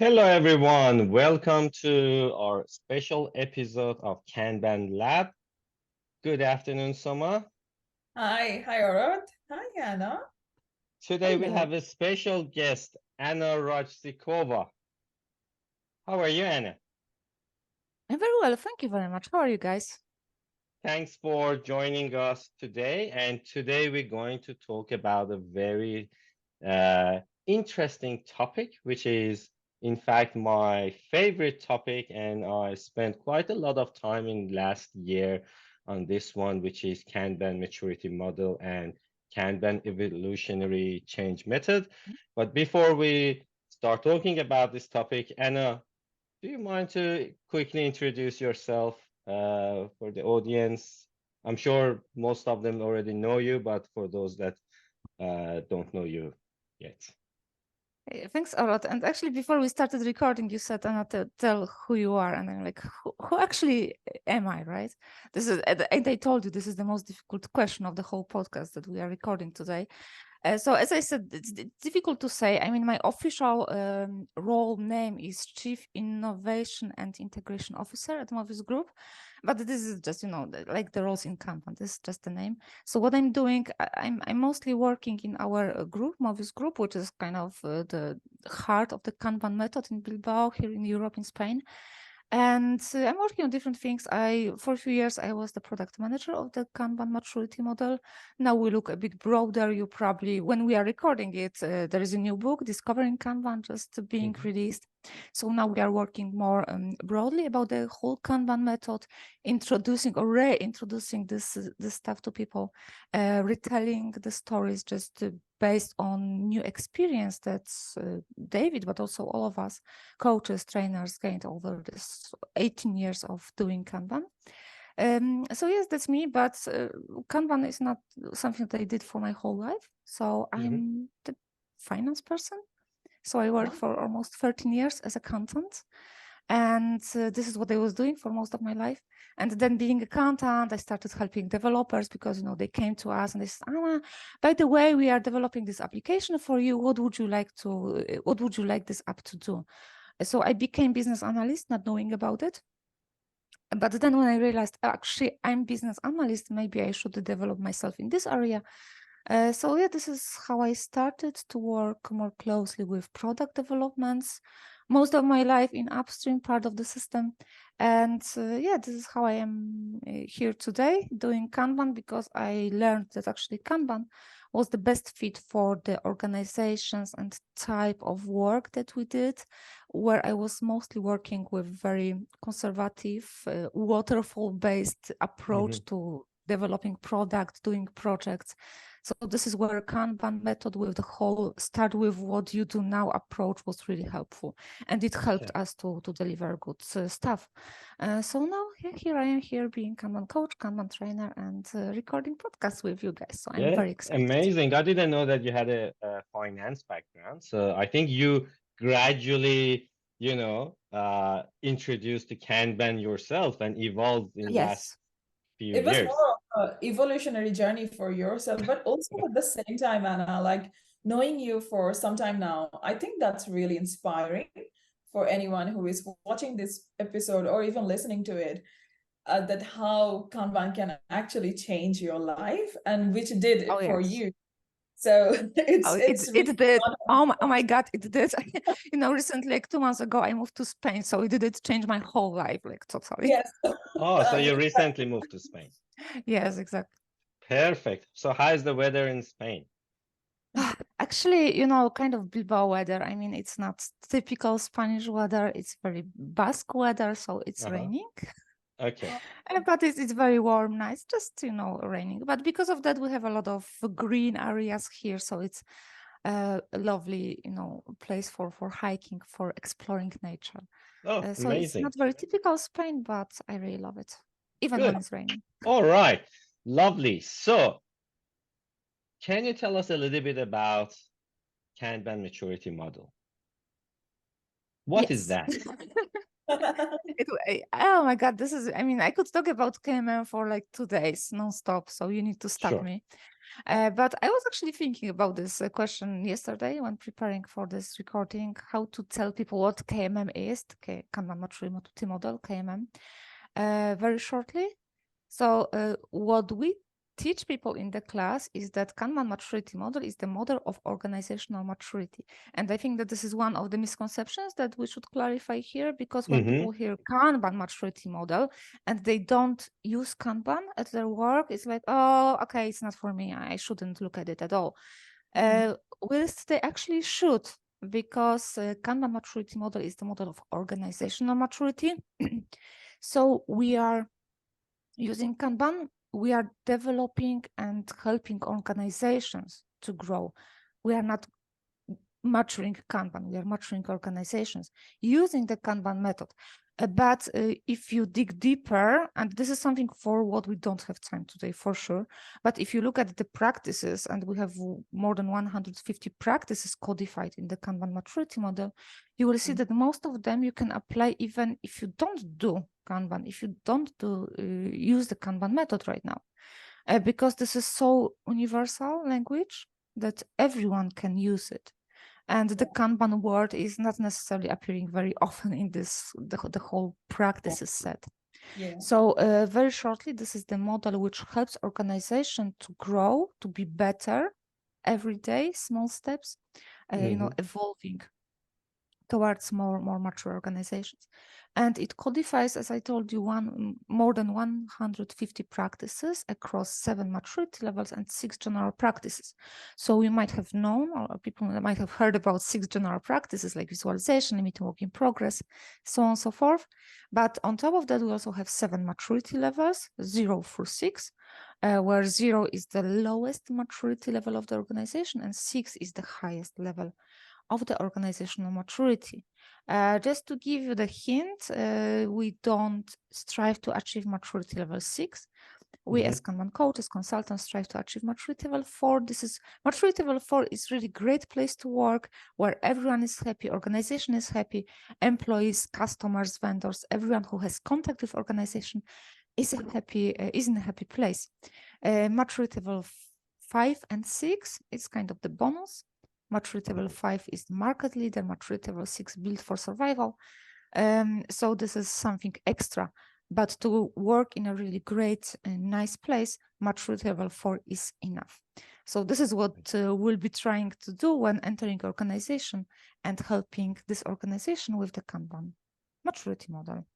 Hello, everyone. Welcome to our special episode of Kanban Lab. Good afternoon, Soma. Hi, Orod. Hi, Anna. Today we Hello. have a special guest, Anna Radzikowska. How are you, Anna? I'm very well, thank you very much. How are you guys? Thanks for joining us today. And today we're going to talk about a very interesting topic, which is, in fact, my favorite topic. And I spent quite a lot of time in last year on this one, which is Kanban Maturity Model and Kanban Evolutionary Change Method. But before we start talking about this topic, Anna, do you mind to quickly introduce yourself for the audience? I'm sure most of them already know you, but for those that don't know you yet. Thanks a lot. And actually, before we started recording, you said, Anna, tell who you are. And I'm like, who actually am I, right? This is, and I told you, this is the most difficult question of the whole podcast that we are recording today. So as I said, it's difficult to say. I mean, my official role name is Chief Innovation and Integration Officer at Mauvius Group, but this is just, like the roles in Kanban. This is just the name. So what I'm doing, I'm mostly working in our group, Mauvius Group, which is kind of the heart of the Kanban method in Bilbao, here in Europe, in Spain. And I'm working on different things. For a few years, I was the product manager of the Kanban Maturity Model. Now we look a bit broader. You probably, when we are recording it, there is a new book, Discovering Kanban, just being released. So now we are working more broadly about the whole Kanban method, introducing or reintroducing this stuff to people, retelling the stories just based on new experience that David, but also all of us coaches, trainers gained over this 18 years of doing Kanban. So yes, that's me, but Kanban is not something that I did for my whole life. So I'm the finance person. So I worked for almost 13 years as accountant. And this is what I was doing for most of my life. And then being accountant, I started helping developers because, they came to us and they said, Anna, by the way, we are developing this application for you. What would you like this app to do? So I became business analyst, not knowing about it. But then when I realized, actually, I'm business analyst, maybe I should develop myself in this area. So yeah, this is how I started to work more closely with product developments, most of my life in upstream part of the system. And yeah, this is how I am here today doing Kanban, because I learned that actually Kanban was the best fit for the organizations and type of work that we did, where I was mostly working with very conservative, waterfall-based approach to developing product, doing projects. So this is where Kanban method with the whole start with what you do now approach was really helpful. And it helped us to deliver good stuff. So now here I am here being Kanban coach, Kanban trainer, and recording podcasts with you guys. So I'm very excited. Amazing. I didn't know that you had a finance background. So I think you gradually, introduced the Kanban yourself and evolved in last few It was years. more of an evolutionary journey for yourself, but also at the same time, Anna, like knowing you for some time now, I think that's really inspiring for anyone who is watching this episode or even listening to it, that how Kanban can actually change your life, and which did it for you. So it's it did. Oh my God, it did. Recently, like 2 months ago, I moved to Spain, so it did change my whole life, like totally. Yes. Oh, so you recently moved to Spain. Yes, exactly. Perfect. So how is the weather in Spain? Actually, kind of Bilbao weather. I mean, it's not typical Spanish weather. It's very Basque weather, so it's raining. Okay. But it's very warm, nice, just, raining. But because of that, we have a lot of green areas here. So it's a lovely, place for hiking, for exploring nature. Oh, So amazing. it's not very typical Spain, but I really love it, even when it's raining. All right. Lovely. So can you tell us a little bit about Kanban Maturity Model? What is that? Oh my God, I could talk about KMM for like 2 days non-stop, so you need to stop me. But I was actually thinking about this question yesterday when preparing for this recording, how to tell people what KMM is, Kanban Maturity Model, KMM, very shortly. So what we teach people in the class is that Kanban Maturity Model is the model of organizational maturity. And I think that this is one of the misconceptions that we should clarify here, because when people hear Kanban Maturity Model and they don't use Kanban at their work, it's like, oh, okay, it's not for me. I shouldn't look at it at all. Whilst they actually should, because Kanban Maturity Model is the model of organizational maturity. So we are using Kanban, we are developing and helping organizations to grow. We are not maturing Kanban, we are maturing organizations using the Kanban method. But if you dig deeper, and this is something for what we don't have time today for sure, but if you look at the practices, and we have more than 150 practices codified in the Kanban maturity model, you will see that most of them you can apply even if you don't do Kanban, if you don't use the Kanban method right now, because this is so universal language that everyone can use it. And the Kanban word is not necessarily appearing very often in this, the whole practices set. So very shortly, this is the model which helps organization to grow, to be better every day, small steps, you know, evolving towards more mature organizations. And it codifies, as I told you, more than 150 practices across 7 maturity levels and 6 general practices. So we might have known, or people might have heard about 6 general practices like visualization, limiting work in progress, so on and so forth. But on top of that, we also have 7 maturity levels, 0 through 6, where 0 is the lowest maturity level of the organization and 6 is the highest level of the organizational maturity. Just to give you the hint, we don't strive to achieve maturity level 6. We as Kanban coaches, consultants strive to achieve maturity level 4. Maturity level 4 is really great place to work, where everyone is happy, organization is happy, employees, customers, vendors, everyone who has contact with organization is in a happy place. Maturity level 5 and 6 is kind of the bonus. Maturity level 5 is the market leader, maturity level 6 built for survival. So this is something extra, but to work in a really great and nice place, maturity level 4 is enough. So this is what we'll be trying to do when entering organization and helping this organization with the Kanban maturity model.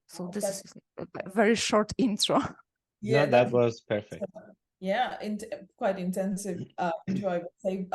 So this is a very short intro. Yeah, that was perfect. Yeah, quite intensive intro, I would say.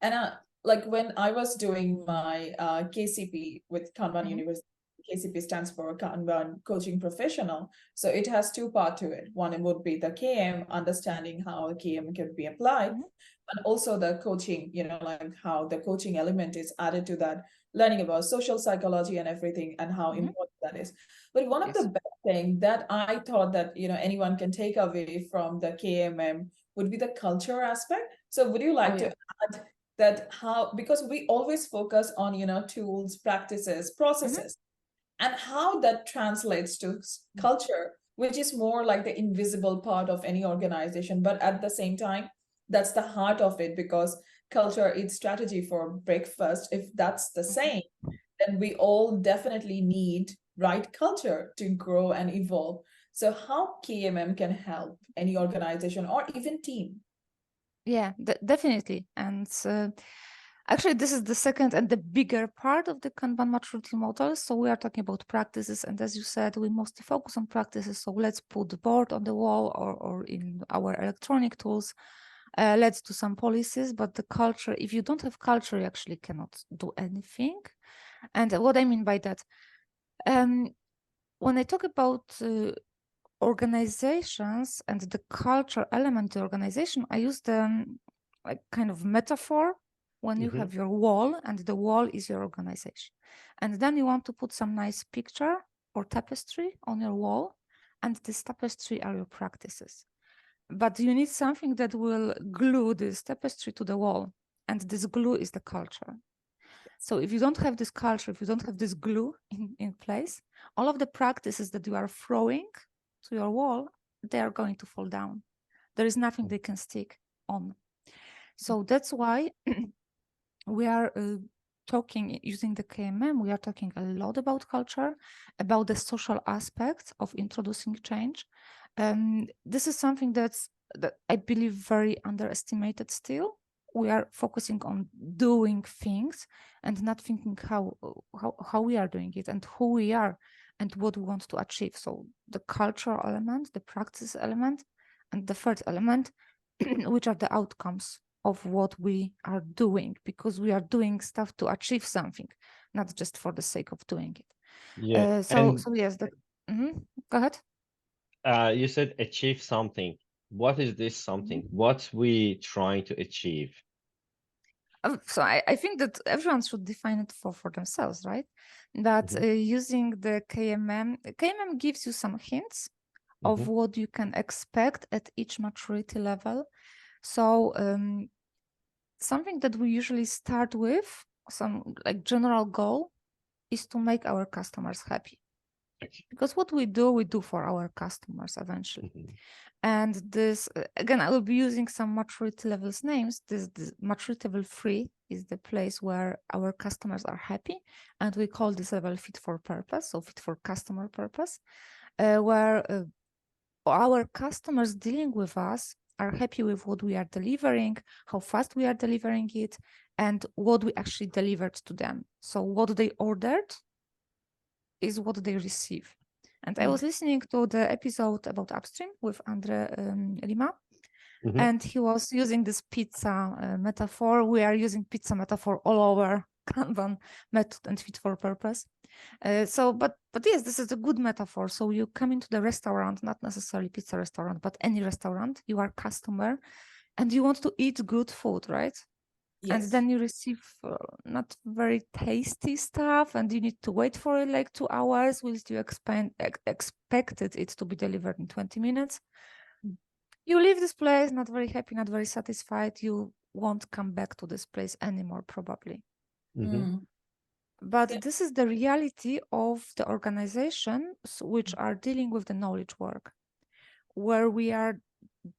And like when I was doing my KCP with Kanban University, KCP stands for Kanban Coaching Professional. So it has 2 parts to it. One would be the KM, understanding how a KM can be applied, and also the coaching, you know, like how the coaching element is added to that, learning about social psychology and everything and how important that is. But one of the best things that I thought that, you know, anyone can take away from the KMM would be the culture aspect. So would you like to add that how, because we always focus on, you know, tools, practices, processes, and how that translates to culture, which is more like the invisible part of any organization, but at the same time, that's the heart of it, because culture eats strategy for breakfast. If that's the same, then we all definitely need right culture to grow and evolve. So how KMM can help any organization or even team? Yeah, definitely. And actually, this is the second and the bigger part of the Kanban maturity model. So we are talking about practices. And as you said, we mostly focus on practices. So let's put the board on the wall or in our electronic tools. Let's do some policies. But the culture, if you don't have culture, you actually cannot do anything. And what I mean by that, when I talk about organizations and the culture element of the organization, I use the like kind of metaphor when you have your wall and the wall is your organization. And then you want to put some nice picture or tapestry on your wall, and this tapestry are your practices. But you need something that will glue this tapestry to the wall, and this glue is the culture. So if you don't have this culture, if you don't have this glue in place, all of the practices that you are throwing to your wall, they are going to fall down. There is nothing they can stick. on. So that's why we are talking, using the KMM, we are talking a lot about culture, about the social aspects of introducing change. This is something that I believe very underestimated still. We are focusing on doing things and not thinking how we are doing it and who we are and what we want to achieve. So the cultural element, the practice element, and the third element, which are the outcomes of what we are doing, because we are doing stuff to achieve something, not just for the sake of doing it. Yeah. So yes, go ahead. You said achieve something. What is this something? What we trying to achieve? So I think that everyone should define it for themselves, right? That using the KMM gives you some hints of what you can expect at each maturity level. So something that we usually start with, some like general goal, is to make our customers happy. Because what we do for our customers eventually. And this, again, I will be using some maturity levels names. This maturity level 3 is the place where our customers are happy. And we call this level fit for purpose, so fit for customer purpose, where our customers dealing with us are happy with what we are delivering, how fast we are delivering it, and what we actually delivered to them. So what they ordered is what they receive. And I was listening to the episode about upstream with Andre Lima, and he was using this pizza metaphor. We are using pizza metaphor all over Kanban method and fit for purpose. But yes, this is a good metaphor. So you come into the restaurant, not necessarily pizza restaurant, but any restaurant. You are customer, and you want to eat good food, right? Yes. And then you receive not very tasty stuff, and you need to wait for it like 2 hours, whilst you expected it to be delivered in 20 minutes. You leave this place not very happy, not very satisfied. You won't come back to this place anymore, probably. But this is the reality of the organizations which are dealing with the knowledge work, where we are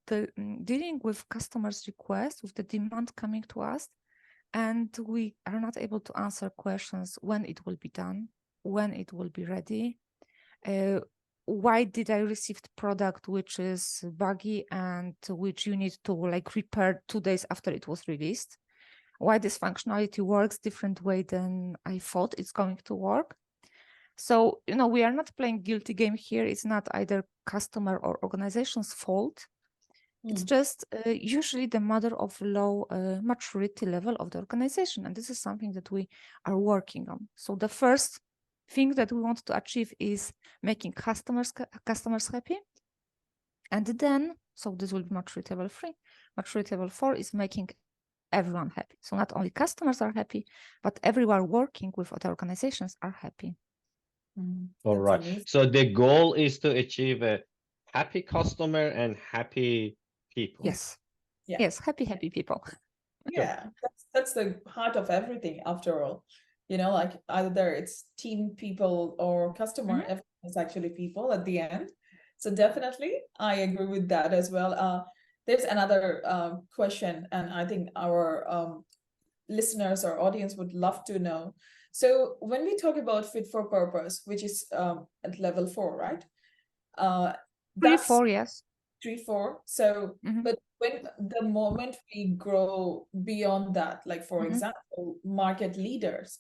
dealing with customers' requests, with the demand coming to us, and we are not able to answer questions when it will be done, when it will be ready. Why did I receive the product which is buggy and which you need to like repair 2 days after it was released? Why this functionality works different way than I thought it's going to work? So, we are not playing guilty game here. It's not either customer or organization's fault. It's just usually the matter of low maturity level of the organization. And this is something that we are working on. So the first thing that we want to achieve is making customers happy. And then, so this will be maturity level 3. Maturity level 4 is making everyone happy. So not only customers are happy, but everyone working with other organizations are happy. All right. Amazing. So the goal is to achieve a happy customer and happy people. Yes. Yeah. Yes, happy people. Yeah, that's the heart of everything after all. Like either it's team people or customer, everyone is actually people at the end. So definitely, I agree with that as well. There's another question, and I think our listeners or audience would love to know. So when we talk about fit for purpose, which is at level 4, right? That's 3, 4, yes. 3, 4. So, but when the moment we grow beyond that, like for example, market leaders.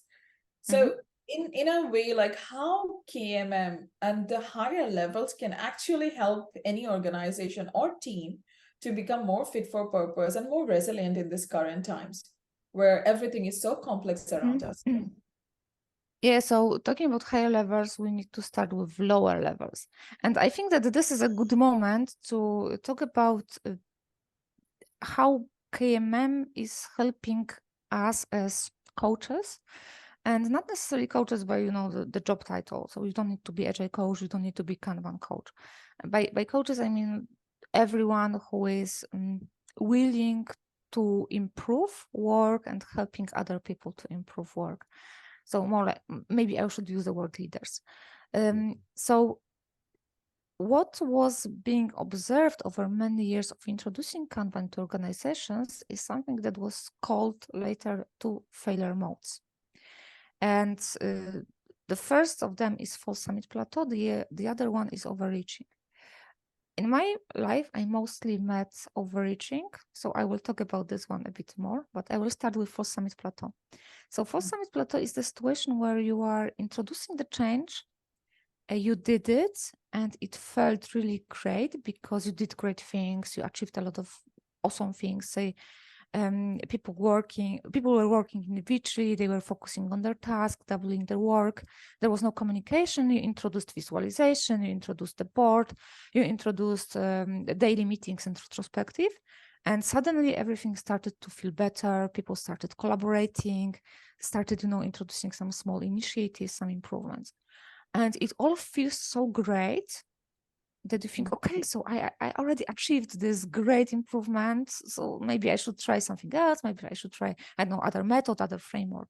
So in a way, like how KMM and the higher levels can actually help any organization or team to become more fit for purpose and more resilient in this current times, where everything is so complex around us. Yeah, so talking about higher levels, we need to start with lower levels. And I think that this is a good moment to talk about how KMM is helping us as coaches, and not necessarily coaches by, the job title. So you don't need to be Agile coach, you don't need to be Kanban coach. By coaches, I mean everyone who is willing to improve work and helping other people to improve work. So more like, maybe I should use the word leaders. So what was being observed over many years of introducing Kanban to organizations is something that was called later to failure modes. And the first of them is false summit plateau, the other one is overreaching. In my life, I mostly met overreaching, so I will talk about this one a bit more, but I will start with false summit plateau. So false summit plateau is the situation where you are introducing the change, you did it, and it felt really great because you did great things, you achieved a lot of awesome things, say, people were working individually, they were focusing on their task, doubling their work. There was no communication. You introduced visualization, you introduced the board, you introduced daily meetings and retrospective, and suddenly everything started to feel better. People started collaborating, started, introducing some small initiatives, some improvements, and it all feels so great that you think, okay, so I already achieved this great improvement, so maybe I should try something else, maybe I should try, I don't know, other method, other framework.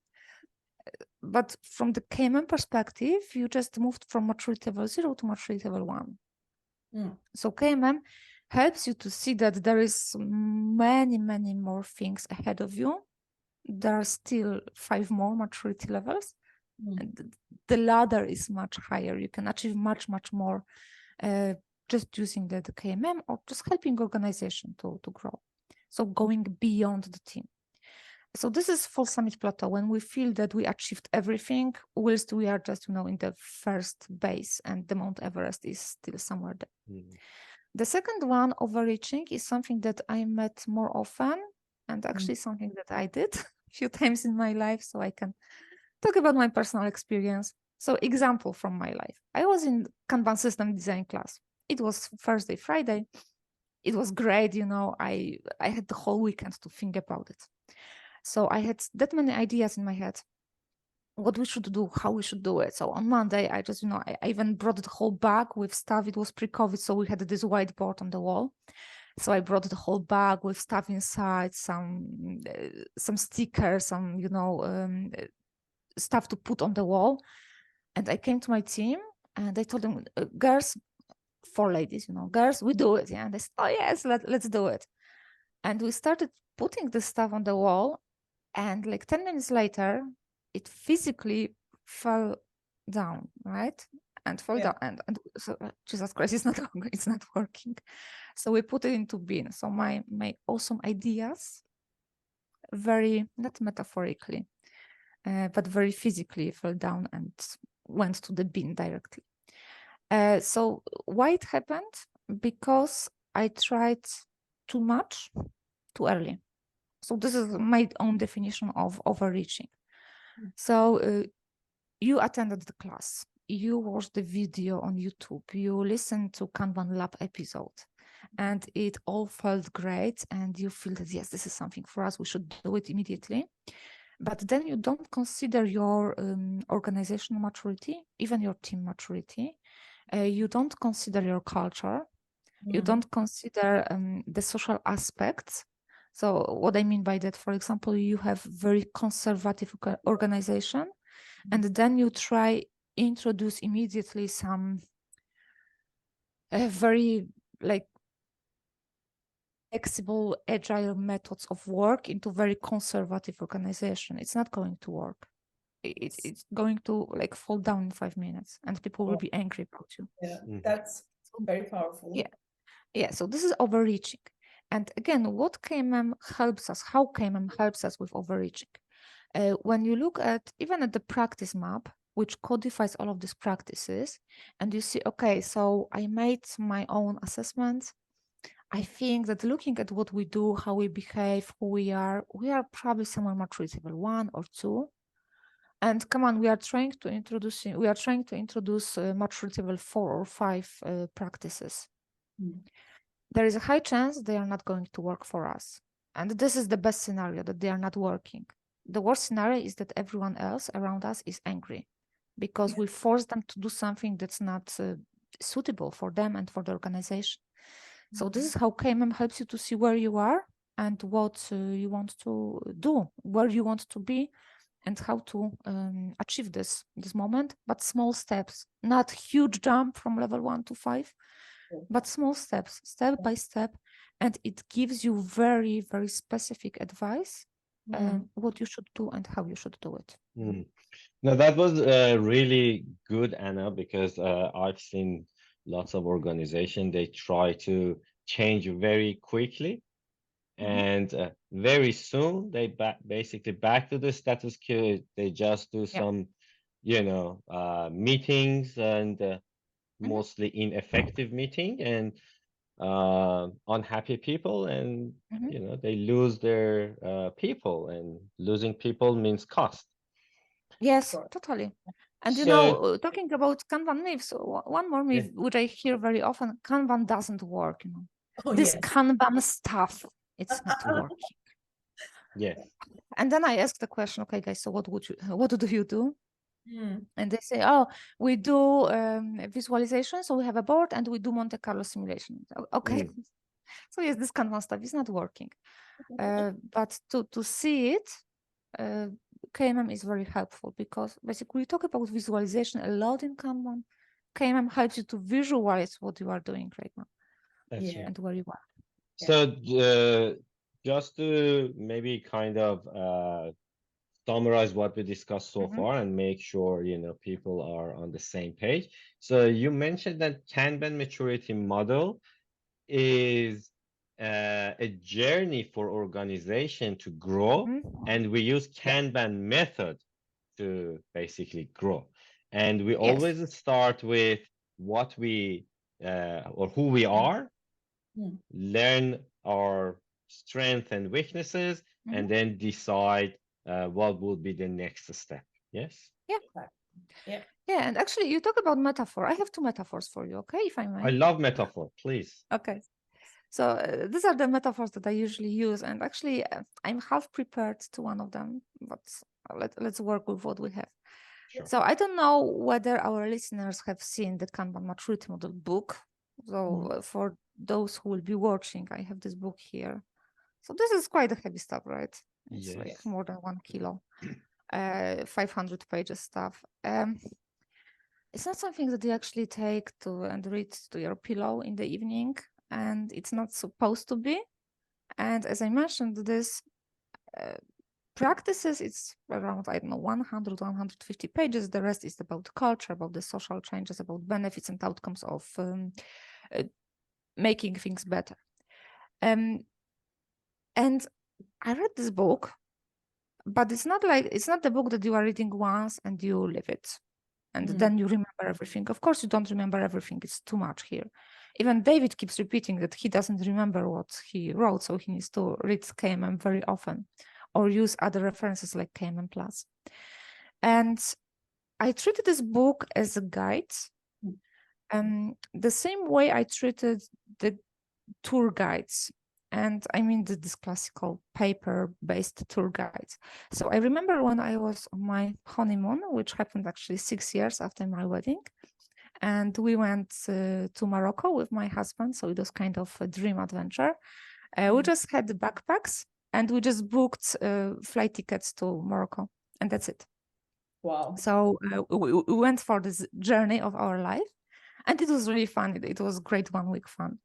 But from the KMM perspective, you just moved from maturity level 0 to maturity level 1. So KMM helps you to see that there is many, many more things ahead of you. There are still 5 more maturity levels. And the ladder is much higher. You can achieve much, much more just using the KMM or just helping organization to grow. So going beyond the team. So this is false summit plateau, when we feel that we achieved everything, whilst we are just, in the first base and the Mount Everest is still somewhere there. The second one, overreaching, is something that I met more often, and actually something that I did a few times in my life, so I can talk about my personal experience. So example from my life. I was in Kanban system design class. It was Thursday, Friday. It was great, I had the whole weekend to think about it. So I had that many ideas in my head, what we should do, how we should do it. So on Monday, I just, I even brought the whole bag with stuff. It was pre-COVID, so we had this whiteboard on the wall. So I brought the whole bag with stuff inside, some stickers, some, stuff to put on the wall. And I came to my team and I told them, girls, 4 ladies, girls, we do it. Yeah. And they said, oh yes, let's do it. And we started putting the stuff on the wall. And like 10 minutes later, it physically fell down, right? And fell down. And so, Jesus Christ, it's not working. So we put it into bin. So my awesome ideas, very, not metaphorically, but very physically fell down and went to the bin directly. So why it happened? Because I tried too much, too early. So this is my own definition of overreaching. So you attended the class, you watched the video on YouTube, you listened to Kanban Lab episode, and it all felt great, and you feel that, yes, this is something for us, we should do it immediately. But then you don't consider your organizational maturity, even your team maturity. You don't consider your culture. You don't consider the social aspects. So what I mean by that, for example, you have very conservative organization, and then you try introduce immediately some very like flexible, agile methods of work into very conservative organization. It's not going to work. It's going to like fall down in 5 minutes, and people will be angry about you. Yeah, that's very powerful. Yeah. So this is overreaching. And again, what KMM helps us? How KMM helps us with overreaching? When you look at even at the practice map, which codifies all of these practices, and you see, okay, so I made my own assessments. I think that looking at what we do, how we behave, who we are probably somewhere maturity level 1 or 2. And come on, we are trying to introduce maturity level 4 or 5 practices. There is a high chance they are not going to work for us. And this is the best scenario, that they are not working. The worst scenario is that everyone else around us is angry because we force them to do something that's not suitable for them and for the organization. So this is how KMM helps you to see where you are and what you want to do, where you want to be, and how to achieve this moment, but small steps, not huge jump from level 1 to 5, but small steps, step by step, and it gives you very, very specific advice what you should do and how you should do it. No, that was really good, Anna, because I've seen lots of organizations, they try to change very quickly, and very soon they basically back to the status quo. They just do some, meetings, and mostly ineffective meeting, and unhappy people, and they lose their people, and losing people means cost. Yes, totally. And So, talking about Kanban myths, one more myth which I hear very often: Kanban doesn't work. This Kanban stuff, it's not working. Yes. And then I ask the question, okay, guys, so what do you do? And they say, oh, we do visualization. So we have a board and we do Monte Carlo simulation. Okay. So yes, this Kanban stuff is not working. But to see it, KMM is very helpful, because basically we talk about visualization a lot in Kanban. KMM helps you to visualize what you are doing right now. That's right. And where you are. So just to maybe kind of summarize what we discussed so far and make sure people are on the same page. So you mentioned that Kanban maturity model is a journey for organization to grow, and we use Kanban method to basically grow. And we always start with what we or who we are, learn our strengths and weaknesses, and then decide what will be the next step. Yes? Yeah, and actually you talk about metaphor. I have 2 metaphors for you, okay, if I may. I love metaphor, please. Okay. So these are the metaphors that I usually use, and actually I'm half prepared to one of them, but let's work with what we have. Sure. So I don't know whether our listeners have seen the Kanban Maturity Model book. So for those who will be watching, I have this book here. So this is quite a heavy stuff, right? It's like more than 1 kilo, 500 pages stuff. It's not something that you actually take and read to your pillow in the evening, and it's not supposed to be. And as I mentioned, this practices, it's around, I don't know, 100, 150 pages. The rest is about culture, about the social changes, about benefits and outcomes of making things better. And I read this book, but it's not the book that you are reading once and you leave it. And then you remember everything. Of course, you don't remember everything. It's too much here. Even David keeps repeating that he doesn't remember what he wrote, so he needs to read KMM very often or use other references like KMM Plus. And I treated this book as a guide, the same way I treated the tour guides. And I mean this classical paper-based tour guides. So I remember when I was on my honeymoon, which happened actually 6 years after my wedding, and we went to Morocco with my husband. So it was kind of a dream adventure. We just had the backpacks and we just booked flight tickets to Morocco, and that's it. Wow. So we went for this journey of our life, and it was really fun. It was great 1 week fun.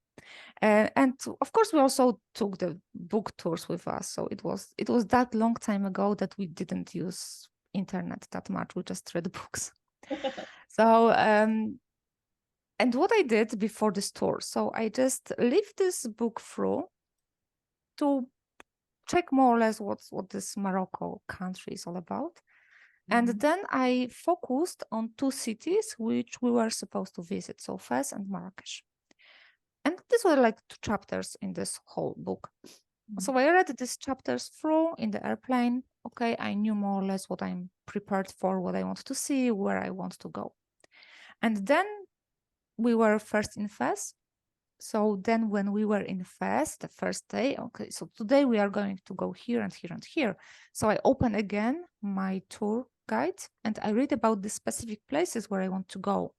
And of course, we also took the book tours with us. So it was that long time ago that we didn't use internet that much. We just read books. So, and what I did before this tour, so I just lived this book through to check more or less what this Morocco country is all about. And then I focused on 2 cities which we were supposed to visit, so Fez and Marrakesh. And these were like 2 chapters in this whole book. So I read these chapters through in the airplane. Okay, I knew more or less what I'm prepared for, what I want to see, where I want to go. And then we were first in Fez. So then when we were in Fez, the first day, okay, so today we are going to go here and here and here. So I open again my tour guide and I read about the specific places where I want to go.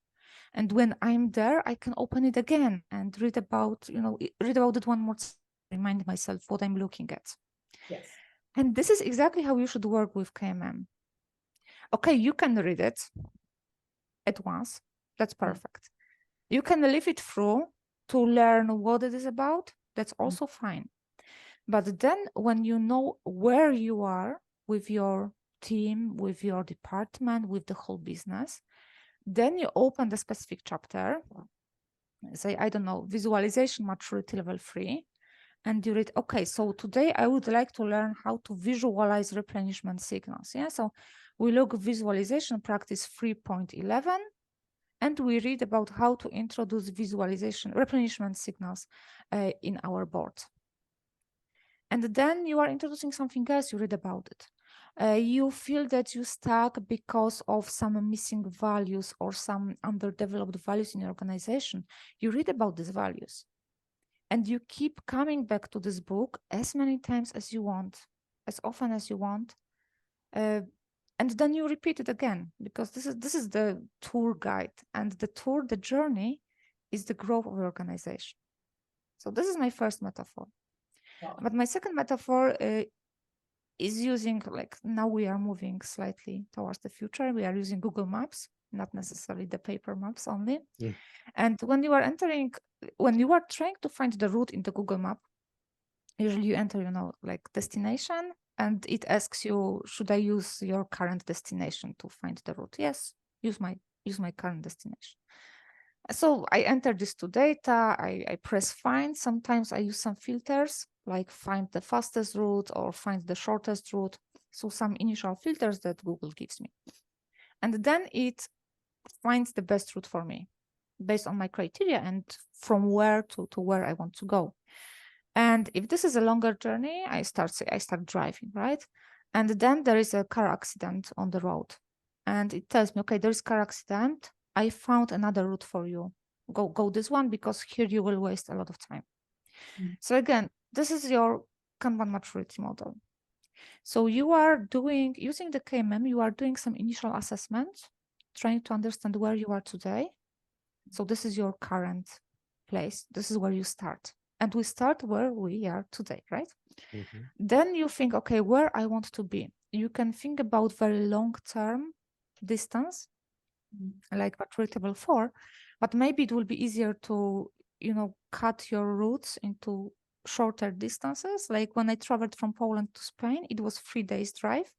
And when I'm there, I can open it again and read about it one more time, remind myself what I'm looking at. Yes. And this is exactly how you should work with KMM. Okay, you can read it at once. That's perfect. You can leave it through to learn what it is about. That's also fine. But then when you know where you are with your team, with your department, with the whole business, then you open the specific chapter, say, I don't know, visualization maturity level 3, and you read, okay, so today I would like to learn how to visualize replenishment signals. Yeah, so we look visualization practice 3.11, and we read about how to introduce visualization replenishment signals in our board. And then you are introducing something else, you read about it. You feel that you stuck because of some missing values or some underdeveloped values in your organization. You read about these values. And you keep coming back to this book as many times as you want, as often as you want. And then you repeat it again, because this is the tour guide, and the journey is the growth of the organization. So this is my first metaphor. Wow. But my second metaphor is using, like, now we are moving slightly towards the future. We are using Google Maps, not necessarily the paper maps only. Yeah. And when you are trying to find the route in the Google Map, usually you enter, like destination, and it asks you, should I use your current destination to find the route? Yes, use my current destination. So I enter this to data, I press find. Sometimes I use some filters, like find the fastest route or find the shortest route. So some initial filters that Google gives me. And then it finds the best route for me based on my criteria and from where to where I want to go. And if this is a longer journey, I start driving, right? And then there is a car accident on the road. And it tells me, okay, there's car accident. I found another route for you. Go this one, because here you will waste a lot of time. So again, this is your Kanban maturity model. So you are using the KMM, you are doing some initial assessment, trying to understand where you are today. So this is your current place. This is where you start. And we start where we are today, right? Mm-hmm. Then you think, okay, where I want to be. You can think about very long-term distance, like maturity level 4, but maybe it will be easier to, cut your routes into shorter distances. Like when I traveled from Poland to Spain, it was 3 days drive.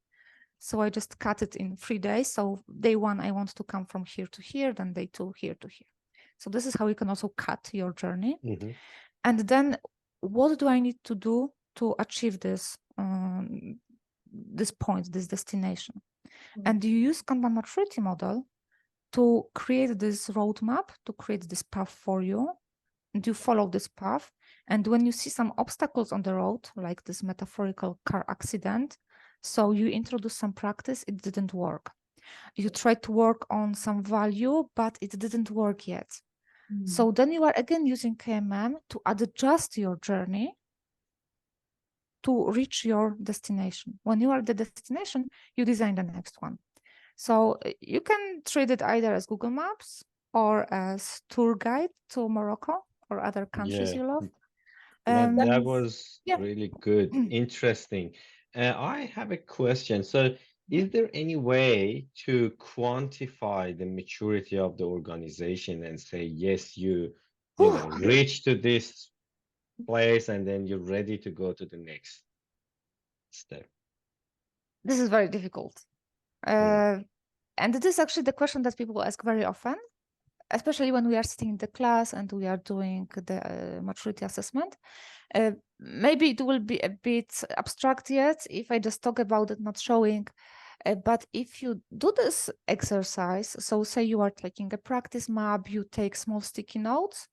So I just cut it in 3 days. So day 1, I want to come from here to here, then day 2, here to here. So this is how you can also cut your journey. Mm-hmm. And then what do I need to do to achieve this point, this destination? Mm-hmm. And you use Kanban maturity model to create this roadmap, to create this path for you, and you follow this path. And when you see some obstacles on the road, like this metaphorical car accident, so you introduce some practice, it didn't work. You tried to work on some value, but it didn't work yet. So then you are again using KMM to adjust your journey to reach your destination. When you are at the destination, you design the next one. So you can treat it either as Google Maps or as tour guide to Morocco or other countries you love. That was really good, interesting. I have a question. So is there any way to quantify the maturity of the organization and say, yes, you reach to this place and then you're ready to go to the next step? This is very difficult. And it is actually the question that people ask very often, especially when we are sitting in the class and we are doing the maturity assessment. Maybe it will be a bit abstract yet if I just talk about it, not showing. But if you do this exercise, so say you are taking a practice map, you take small sticky notes,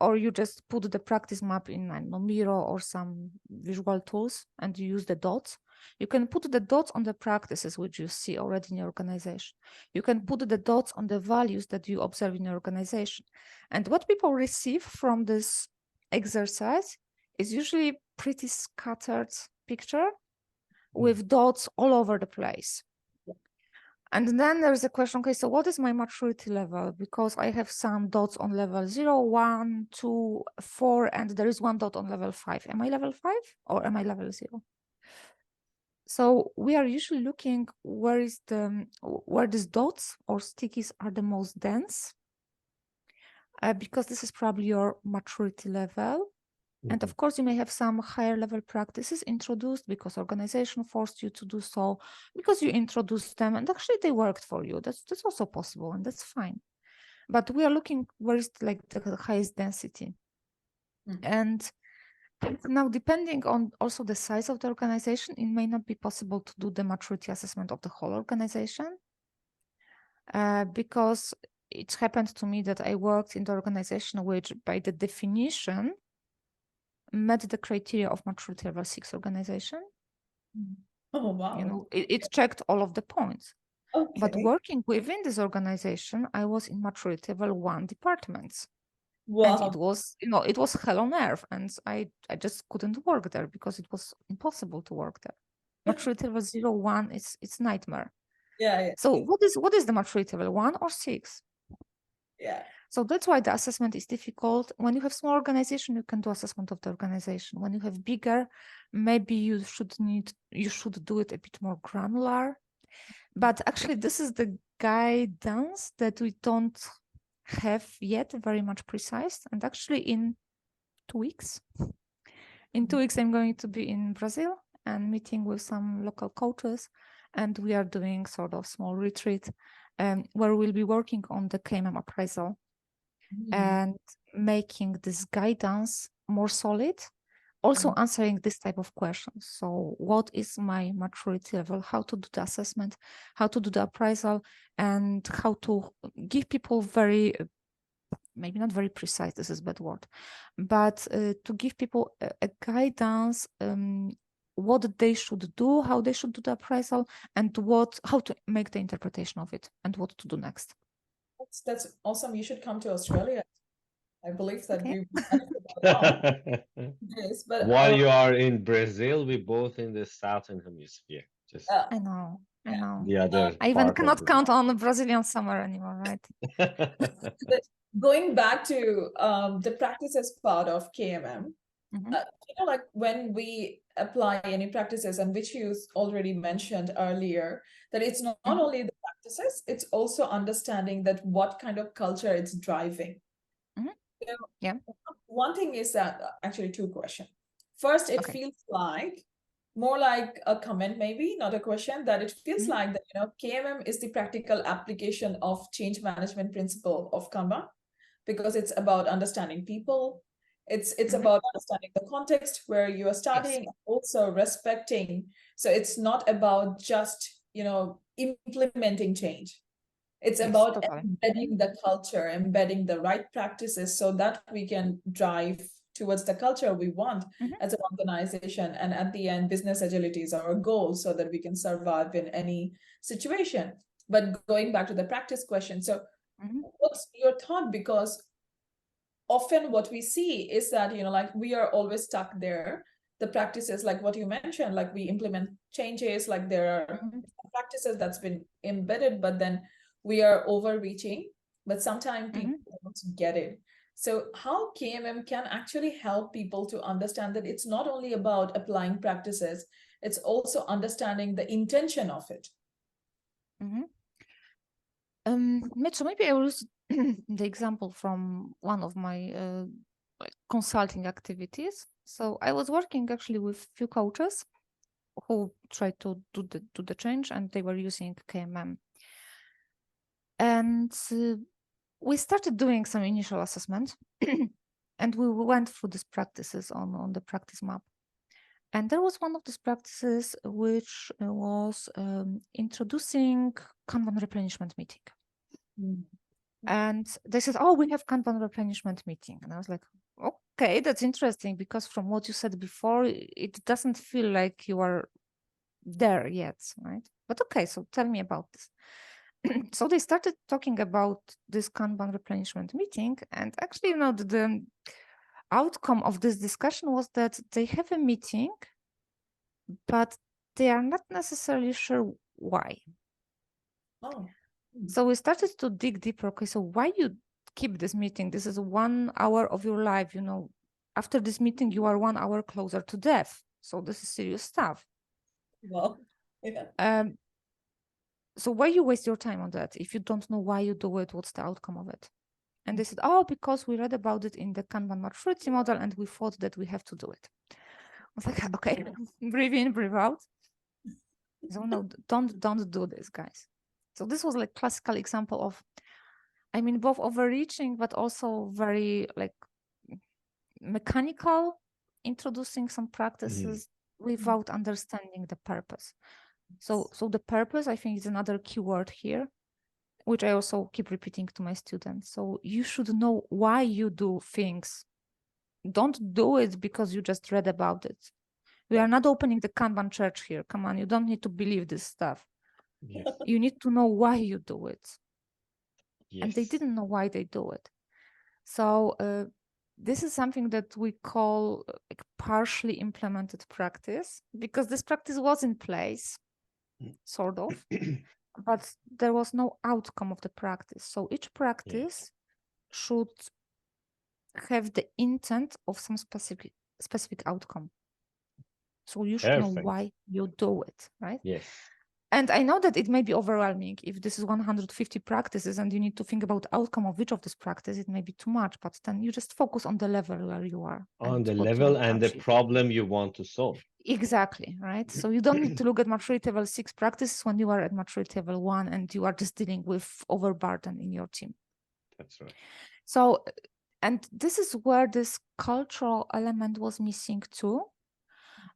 or you just put the practice map in, I don't know, Miro or some visual tools, and you use the dots. You can put the dots on the practices which you see already in your organization. You can put the dots on the values that you observe in your organization. And what people receive from this exercise is usually pretty scattered picture with dots all over the place. And then there's a question, okay, so what is my maturity level? Because I have some dots on level 0, 1, 2, 4, and there is 1 dot on level 5. Am I level 5 or am I level 0? So we are usually looking where these dots or stickies are the most dense, because this is probably your maturity level. And of course, you may have some higher level practices introduced because organization forced you to do so, because you introduced them and actually they worked for you. That's also possible, and that's fine. But we are looking where is like the highest density. And now, depending on also the size of the organization, it may not be possible to do the maturity assessment of the whole organization, because it happened to me that I worked in the organization which, by the definition, met the criteria of maturity level 6 organization. Oh, wow. You know, it checked all of the points. Okay. But working within this organization, I was in maturity level 1 departments. Wow. And it was, you know, it was hell on earth. And I just couldn't work there because it was impossible to work there. Maturity level 0, 1, it's nightmare. Yeah. So what is the maturity level, 1 or 6? Yeah. So that's why the assessment is difficult. When you have small organization, you can do assessment of the organization. When you have bigger, maybe you should do it a bit more granular. But actually, this is the guidance that we don't have yet very much precise. And actually, in 2 weeks, I'm going to be in Brazil and meeting with some local coaches, and we are doing sort of small retreat where we'll be working on the KMM appraisal and making this guidance more solid, also answering this type of questions. So what is my maturity level, how to do the assessment, how to do the appraisal, and how to give people very, maybe not very precise, this is a bad word, but to give people a guidance, what they should do, how they should do the appraisal, and how to make the interpretation of it, and what to do next. That's awesome. You should come to Australia. I believe that Okay. we benefit a lot this, but While you are in Brazil, we both in the southern hemisphere. Just I know. the other I even part cannot of count on the Brazilian summer anymore, right? but going back to the practices part of KMM, you know, like when we apply any practices, and which you already mentioned earlier, that it's not only the practices, it's also understanding that what kind of culture it's driving. You know, Yeah. one thing is that actually 2 questions. First, it feels like more like a comment, maybe not a question, that it feels like that, you know, KMM is the practical application of change management principle of Kanban, because it's about understanding people. It's about understanding the context where you are studying, also respecting. So it's not about just, you know, implementing change. It's about embedding the culture, embedding the right practices so that we can drive towards the culture we want as an organization. And at the end, business agility is our goal so that we can survive in any situation. But going back to the practice question, so what's your thought? Because often what we see is that, you know, like we are always stuck there. The practices, like what you mentioned, like we implement changes, like there are practices that's been embedded, but then we are overreaching, but sometimes people don't get it. So how KMM can actually help people to understand that it's not only about applying practices, it's also understanding the intention of it. So maybe I will use the example from one of my consulting activities. So I was working actually with few coaches who tried to do the change, and they were using KMM. And we started doing some initial assessment, and we went through these practices on the practice map. And there was one of these practices which was introducing Kanban replenishment meeting. And they said, oh, we have Kanban replenishment meeting. And I was like, okay, that's interesting, because from what you said before, it doesn't feel like you are there yet, right? But okay, so tell me about this. So they started talking about this Kanban replenishment meeting. And actually, you know, the outcome of this discussion was that they have a meeting, but they are not necessarily sure why. So we started to dig deeper. Okay, so why you keep this meeting? This is 1 hour of your life. You know, after this meeting, you are 1 hour closer to death. So this is serious stuff. Well, yeah. So why you waste your time on that if you don't know why you do it? What's the outcome of it? And they said, oh, because we read about it in the Kanban Maturity Model and we thought that we have to do it. I was like, okay, breathe in, breathe out. So no, don't do this, guys. So this was like classical example of, I mean, both overreaching, but also very like mechanical, introducing some practices without understanding the purpose. So the purpose, I think, is another keyword here, which I also keep repeating to my students. So you should know why you do things. Don't do it because you just read about it. We are not opening the Kanban church here. Come on, you don't need to believe this stuff. Yes. You need to know why you do it. Yes. And they didn't know why they do it. So this is something that we call like partially implemented practice, because this practice was in place, sort of, but there was no outcome of the practice. So each practice should have the intent of some specific outcome. So you should know why you do it, right? Yes. And I know that it may be overwhelming if this is 150 practices and you need to think about outcome of each of these practices, it may be too much, but then you just focus on the level where you are. On the level and the problem you want to solve. Exactly, right? So you don't need to look at maturity level 6 practices when you are at maturity level 1 and you are just dealing with overburden in your team. That's right. So, and this is where this cultural element was missing too.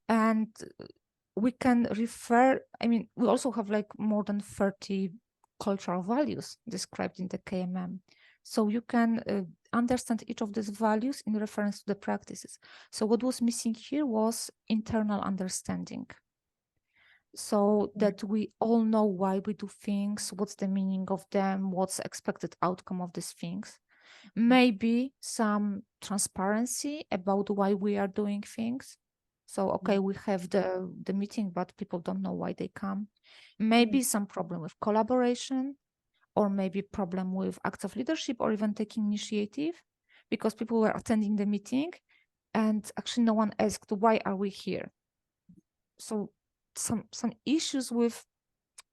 And we can refer, I mean, we also have like more than 30 cultural values described in the KMM. So you can understand each of these values in reference to the practices. So what was missing here was internal understanding. So that we all know why we do things, what's the meaning of them, what's the expected outcome of these things. Maybe some transparency about why we are doing things. So, okay, we have the meeting, but people don't know why they come. Maybe some problem with collaboration, or maybe problem with acts of leadership, or even taking initiative, because people were attending the meeting and actually no one asked, why are we here? So some issues with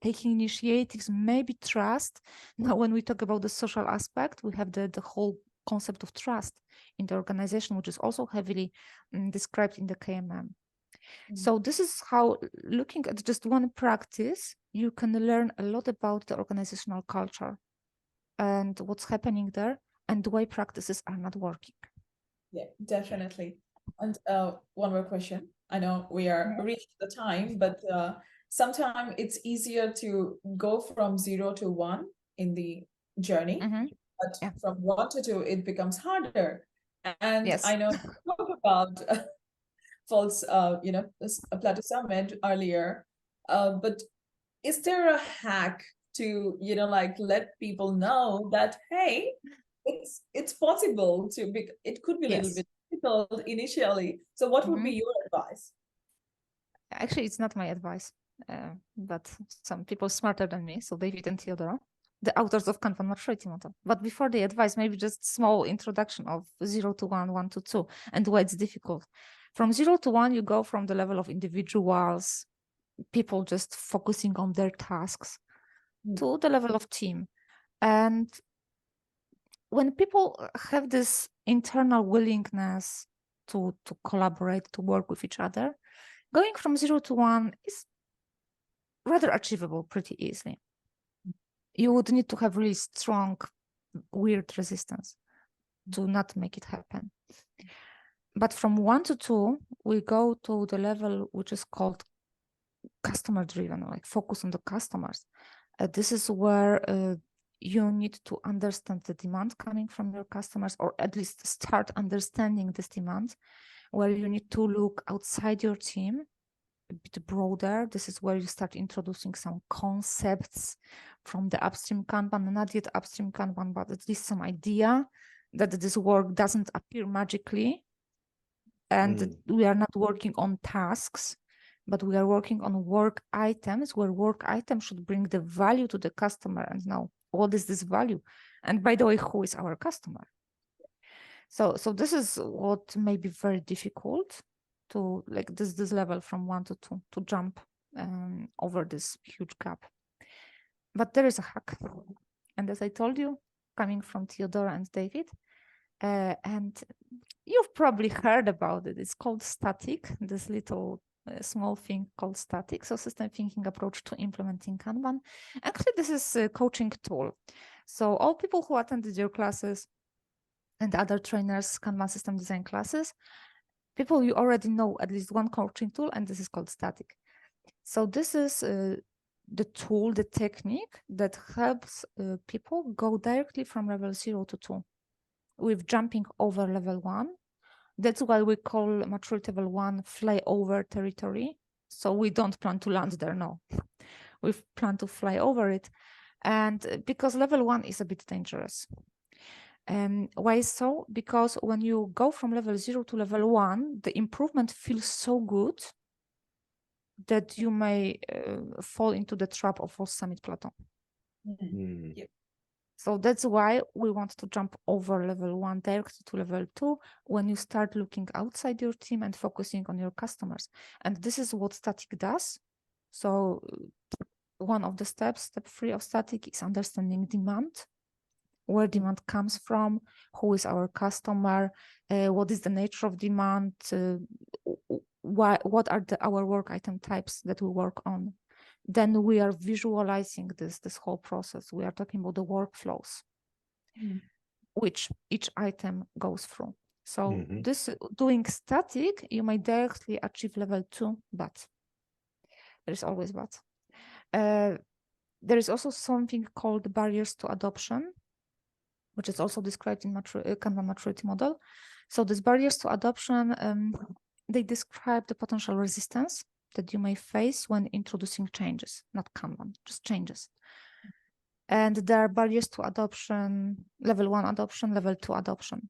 taking initiatives, maybe trust. Now, when we talk about the social aspect, we have the whole concept of trust in the organization, which is also heavily described in the KMM. So this is how, looking at just one practice, you can learn a lot about the organizational culture and what's happening there and why practices are not working. Yeah, definitely. And one more question. I know we are reaching the time, but sometimes it's easier to go from 0 to 1 in the journey, but from 1 to 2, it becomes harder. And I know you talked about false, Plateau Summit earlier, but is there a hack to, like let people know that, hey, it's possible to be, it could be a little bit difficult initially. So what would be your advice? Actually, it's not my advice, but some people smarter than me, so David and Theodora, the authors of Kanban Maturity Model. But before the advice, maybe just small introduction of 0 to 1, 1 to 2, and why it's difficult. From 0 to 1, you go from the level of individuals, people just focusing on their tasks, to the level of team. And when people have this internal willingness to collaborate, to work with each other, going from 0 to 1 is rather achievable pretty easily. You would need to have really strong, weird resistance to not make it happen. But from 1 to 2, we go to the level which is called customer driven, like focus on the customers. This is where you need to understand the demand coming from your customers, or at least start understanding this demand, where you need to look outside your team, a bit broader. This is where you start introducing some concepts from the upstream Kanban, not yet upstream Kanban, but at least some idea that this work doesn't appear magically, and we are not working on tasks, but we are working on work items, where work items should bring the value to the customer. And now, what is this value? And by the way, who is our customer? So this is what may be very difficult to, like, this level from 1 to 2 to jump over this huge gap. But there is a hack. And as I told you, coming from Theodora and David, and you've probably heard about it. It's called static, this little small thing called static. So system thinking approach to implementing Kanban. Actually, this is a coaching tool. So all people who attended your classes and other trainers, Kanban system design classes, people you already know at least one coaching tool, and this is called static. So this is the tool, the technique that helps people go directly from level 0 to 2 with jumping over level 1. That's why we call maturity level 1 flyover territory. So we don't plan to land there, no. We plan to fly over it. And because level 1 is a bit dangerous. Why so? Because when you go from level 0 to level 1, the improvement feels so good that you may fall into the trap of false summit plateau. Yep. So that's why we want to jump over level 1 directly to level 2 when you start looking outside your team and focusing on your customers. And this is what static does. So one of the steps, step 3 of static, is understanding demand, where demand comes from, who is our customer, what is the nature of demand, what are our work item types that we work on. Then we are visualizing this whole process. We are talking about the workflows, which each item goes through. So this doing static, you may directly achieve level 2, but there is always but. There is also something called barriers to adoption, which is also described in Kanban Maturity Model. So these barriers to adoption, they describe the potential resistance that you may face when introducing changes, not Kanban, just changes. And there are barriers to adoption, level 1 adoption, level 2 adoption.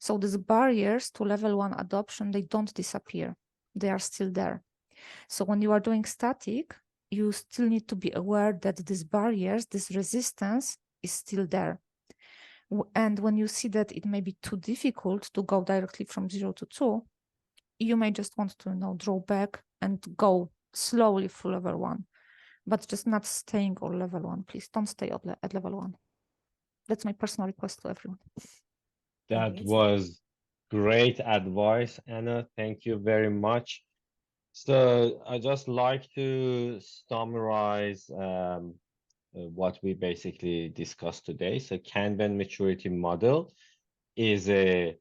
So these barriers to level 1 adoption, they don't disappear. They are still there. So when you are doing static, you still need to be aware that these barriers, this resistance is still there. And when you see that it may be too difficult to go directly from 0 to 2, you may just want to draw back and go slowly through level 1, but just not staying on level 1. Please don't stay at level 1. That's my personal request to everyone. That was great advice, Anna. Thank you very much. So I just like to summarize what we basically discussed today. So Kanban Maturity Model is a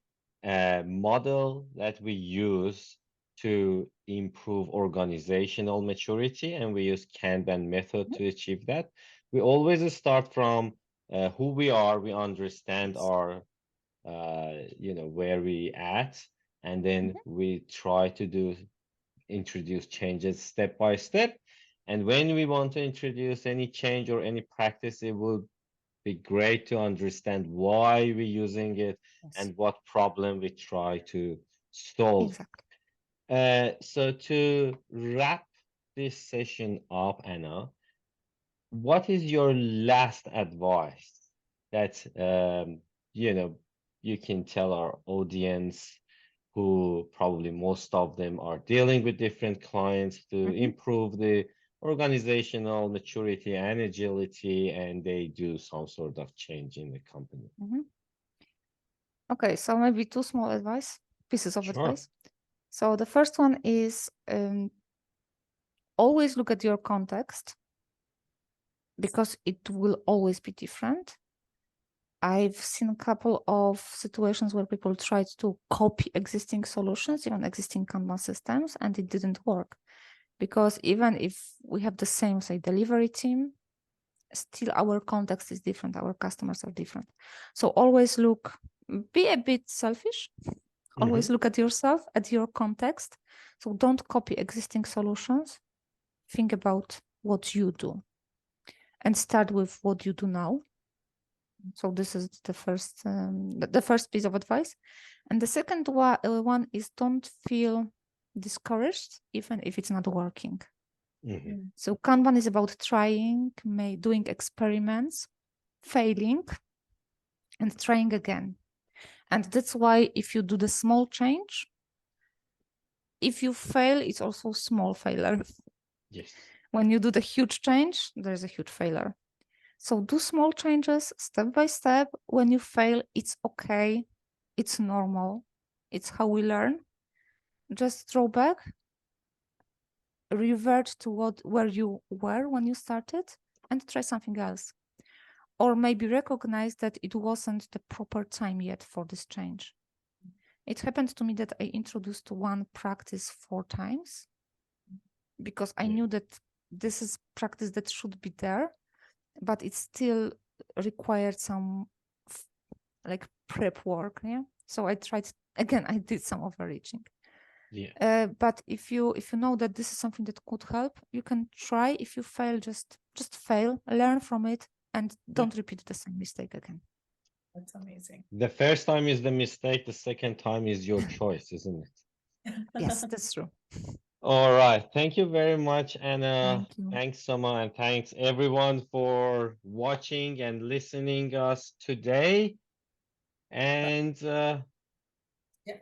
model that we use to improve organizational maturity, and we use Kanban method to achieve that. We always start from who we are, we understand our, where we at, and then we try to introduce changes step by step. And when we want to introduce any change or any practice, it will be great to understand why we're using it and what problem we try to solve. Exactly. So to wrap this session up, Anna, what is your last advice that you can tell our audience, who probably most of them are dealing with different clients, to improve the organizational maturity and agility, and they do some sort of change in the company? Okay, so maybe 2 small pieces of advice. So the first one is always look at your context, because it will always be different. I've seen a couple of situations where people tried to copy existing solutions, even existing Kanban systems, and it didn't work. Because even if we have the same, say, delivery team, still our context is different, our customers are different. So always be a bit selfish, always look at yourself, at your context. So don't copy existing solutions, think about what you do, and start with what you do now. So this is the first piece of advice. And the second one is don't feel discouraged, even if it's not working. So Kanban is about trying, doing experiments, failing, and trying again. And that's why if you do the small change, if you fail, it's also small failure. Yes. When you do the huge change, there's a huge failure. So do small changes step by step. When you fail, it's okay. It's normal. It's how we learn. Just draw back, revert to where you were when you started, and try something else. Or maybe recognize that it wasn't the proper time yet for this change. It happened to me that I introduced one practice 4 times because I knew that this is practice that should be there, but it still required some like prep work. Yeah. So I tried again, I did some overreaching. Yeah. But if you know that this is something that could help, you can try. If you fail, just fail, learn from it, and don't repeat the same mistake again. That's amazing. The first time is the mistake. The second time is your choice, isn't it? Yes, that's true. All right. Thank you very much, Anna. Thank you. Thanks, Soma, and thanks everyone for watching and listening us today. And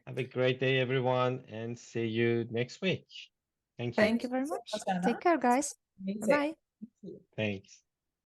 have a great day, everyone, and see you next week. Thank you. Thank you very much. Anna. Take care, guys. Amazing. Bye. Thank you. Thanks.